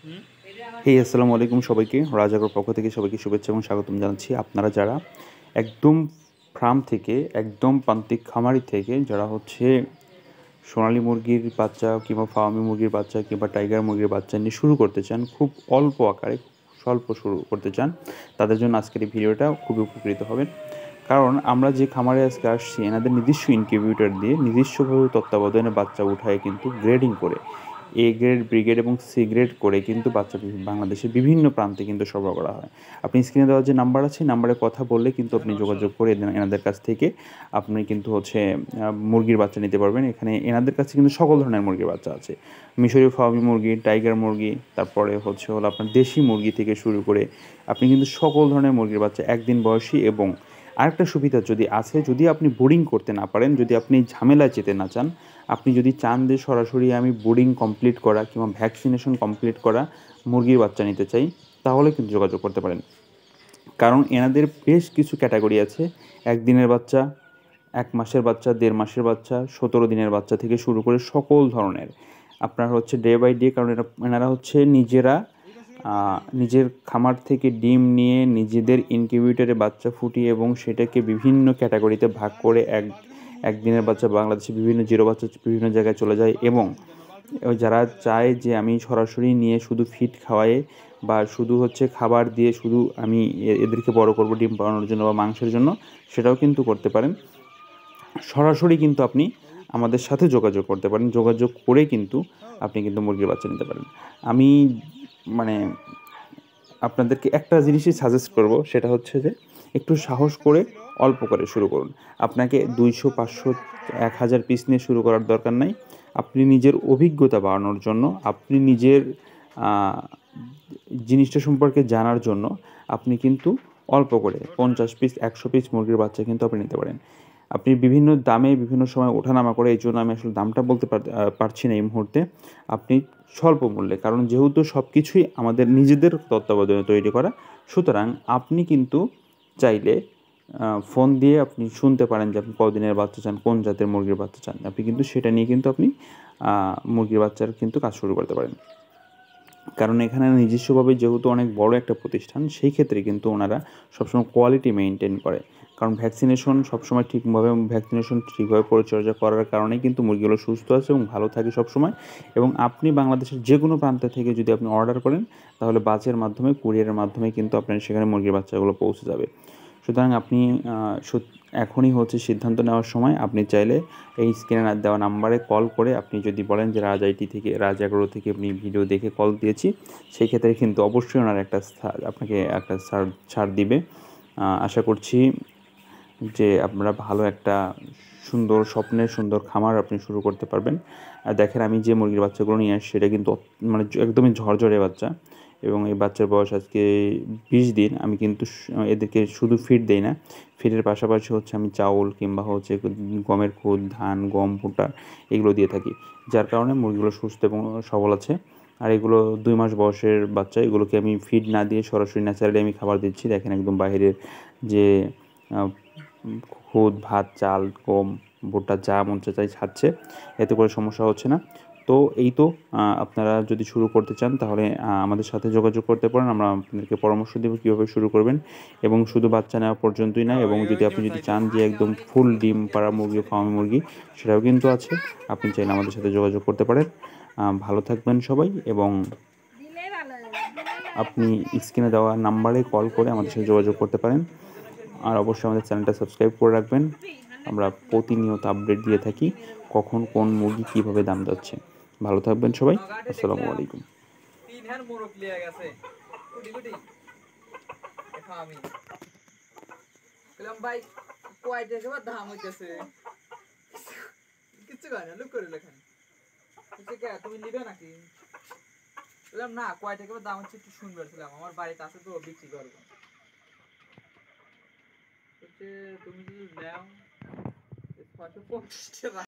আসসালামু আলাইকুম সবাইকে। রাজাগর পক্ষ থেকে সবাইকে শুভেচ্ছা এবং স্বাগতম জানাচ্ছি। আপনারা যারা একদম ফার্ম থেকে, একদম প্রান্তিক খামারি থেকে যারা সোনালী মুরগির বাচ্চা কিংবা ফার্মি মুরগির বাচ্চা কিংবা টাইগার মুরগির বাচ্চা নিয়ে শুরু করতে চান, খুব অল্প আকারে, স্বল্প শুরু করতে চান, তাদের জন্য আজকের এই ভিডিওটা খুবই উপকৃত হবেন। কারণ আমরা যে খামারে আজকে আসছি, এনাদের নিজস্ব ইনকিউবেটর দিয়ে নিজস্বভাবে তত্ত্বাবধানে বাচ্চা উঠায় কিন্তু গ্রেডিং করে এ গ্রেড, বি গ্রেড এবং সি গ্রেড করে কিন্তু বাচ্চা বাংলাদেশের বিভিন্ন প্রান্তে কিন্তু সরবরাহ করা হয়। আপনি স্ক্রিনে দেওয়ার যে নাম্বার আছে, নাম্বারে কথা বললে কিন্তু আপনি যোগাযোগ করে এনাদের কাছ থেকে আপনি কিন্তু মুরগির বাচ্চা নিতে পারবেন। এখানে এনাদের কাছে কিন্তু সকল ধরনের মুরগির বাচ্চা আছে। মিশরীয় ফার্মি মুরগি, টাইগার মুরগি, তারপরে হলো আপনার দেশি মুরগি থেকে শুরু করে আপনি কিন্তু সকল ধরনের মুরগির বাচ্চা একদিন বয়সী। এবং আরেকটা সুবিধা যদি আপনি বোর্ডিং করতে না পারেন, যদি আপনি ঝামেলায় যেতে না চান, আপনি যদি চান যে সরাসরি আমি বোর্ডিং কমপ্লিট করা কিংবা ভ্যাকসিনেশন কমপ্লিট করা মুরগির বাচ্চা নিতে চাই, তাহলে কিন্তু যোগাযোগ করতে পারেন। কারণ এনাদের বেশ কিছু ক্যাটাগরি আছে। একদিনের বাচ্চা, 1 মাসের বাচ্চা, 1.5 মাসের বাচ্চা, 17 দিনের বাচ্চা থেকে শুরু করে সকল ধরনের আপনার ডে বাই ডে। কারণ এনারা নিজের খামার থেকে ডিম নিয়ে নিজেদের ইনকিউবেটরে বাচ্চা ফুটিয়ে এবং সেটাকে বিভিন্ন ক্যাটাগরিতে ভাগ করে একদিনের বাচ্চা বাংলাদেশে বিভিন্ন জিরো বাচ্চা বিভিন্ন জায়গায় চলে যায়। এবং যারা চায় যে আমি সরাসরি নিয়ে শুধু ফিড খাওয়াই বা শুধু খাবার দিয়ে শুধু আমি এদেরকে বড় করব ডিম পাড়ানোর জন্য বা মাংসের জন্য, সেটাও কিন্তু করতে পারেন। সরাসরি কিন্তু আপনি আমাদের সাথে যোগাযোগ করতে পারেন। যোগাযোগ করে কিন্তু আপনি কিন্তু মুরগির বাচ্চা নিতে পারেন। আমি আপনাদেরকে একটা জিনিসই সাজেস্ট করব, সেটা যে একটু সাহস করে অল্প করে শুরু করুন। আপনাকে 200, 500, 1000 পিস নিয়ে শুরু করার দরকার নাই। আপনি নিজের অভিজ্ঞতা বাড়ানোর জন্য, আপনি নিজের জিনিসটা সম্পর্কে জানার জন্য আপনি কিন্তু অল্প করে 50 পিস, 100 পিস মুরগির বাচ্চা কিন্তু আপনি নিতে পারেন। আপনি বিভিন্ন দামে বিভিন্ন সময় ওঠানামা করে, এই জন্য আমি আসলে দামটা বলতে পারছি না এই মুহূর্তে। আপনি স্বল্প মূল্যে, কারণ যেহেতু সব কিছুই আমাদের নিজেদের তত্ত্বাবধানে তৈরি করা, সুতরাং আপনি কিন্তু চাইলে ফোন দিয়ে আপনি শুনতে পারেন যে আপনি কদিনের বাচ্চা চান, কোন জাতের মুরগির বাচ্চা চান। আপনি কিন্তু সেটা নিয়ে কিন্তু আপনি মুরগির বাচ্চার কিন্তু কাজ শুরু করতে পারেন। কারণ এখানে নিজস্বভাবে যেহেতু অনেক বড় একটা প্রতিষ্ঠান, সেই ক্ষেত্রে কিন্তু ওনারা সবসময় কোয়ালিটি মেনটেন করে। কারণ ভ্যাকসিনেশন ঠিকভাবে পরিচর্যা করার কারণেই কিন্তু মুরগিগুলো সুস্থ আছে এবং ভালো থাকে সবসময়। এবং আপনি বাংলাদেশের যে কোনো প্রান্ত থেকে যদি আপনি অর্ডার করেন, তাহলে বাসের মাধ্যমে, কুরিয়ারের মাধ্যমে কিন্তু আপনার সেখানে মুরগির বাচ্চাগুলো পৌঁছে যাবে। সুতরাং আপনি এখনই সিদ্ধান্ত নেওয়ার সময়। আপনি চাইলে এই স্ক্রিনে দেওয়া নাম্বারে কল করে আপনি যদি বলেন যে রাজ এগ্রো থেকে আপনি ভিডিও দেখে কল দিয়েছি, সেই ক্ষেত্রে কিন্তু অবশ্যই ওনার আপনাকে একটা ছাড় দিবে। আশা করছি যে আপনারা ভালো একটা স্বপ্নের সুন্দর খামার আপনি শুরু করতে পারবেন। দেখেন, আমি যে মুরগির বাচ্চাগুলো নিয়ে আসছি, সেটা কিন্তু একদমই ঝরঝরে বাচ্চা। এবং এই বাচ্চার বয়স আজকে 20 দিন। আমি কিন্তু এদেরকে শুধু ফিড দেই না, ফিডের পাশাপাশি আমি চাউল কিংবা গমের খুদ, ধান, গম, ভুট্টা এগুলো দিয়ে থাকি, যার কারণে মুরগিগুলো সুস্থ এবং সবল আছে। আর এগুলো 2 মাস বয়সের বাচ্চা। এগুলোকে আমি ফিড না দিয়ে সরাসরি ন্যাচারালি আমি খাবার দিচ্ছি। দেখেন, একদম বাইরের যে খুদ, ভাত, চাল, গম, ভুট্টা যা মন চাই খাচ্ছে, এতে করে সমস্যা হচ্ছে না। তো আপনারা যদি শুরু করতে চান, তাহলে আমাদের সাথে যোগাযোগ করতে পারেন। আমরা আপনাদেরকে পরামর্শ দেব কীভাবে শুরু করবেন। এবং শুধু বাচ্চা নেওয়া পর্যন্তই না, এবং আপনি যদি চান যে একদম ফুল ডিম পাড়া মুরগি, ফার্মি মুরগি, সেটাও কিন্তু আছে। আপনি চাইলে আমাদের সাথে যোগাযোগ করতে পারেন। ভালো থাকবেন সবাই। এবং আপনি স্ক্রিনে দেওয়া নাম্বারে কল করে আমাদের সাথে যোগাযোগ করতে পারেন। আর অবশ্যই আমাদের চ্যানেলটা সাবস্ক্রাইব করে রাখবেন। আমরা প্রতিনিয়ত আপডেট দিয়ে থাকি কখন কোন মুরগি কীভাবে দাম যাচ্ছে। ভালো থাকবেন সবাই। আসসালামু আলাইকুম। তুমি নিবে নাকি? বললাম না, কয় টাকা দাম হচ্ছে একটু শুনবে, আমার বাড়িতে আছে তো বিক্রি করবো। তুমি যদি নাও 650 টাকা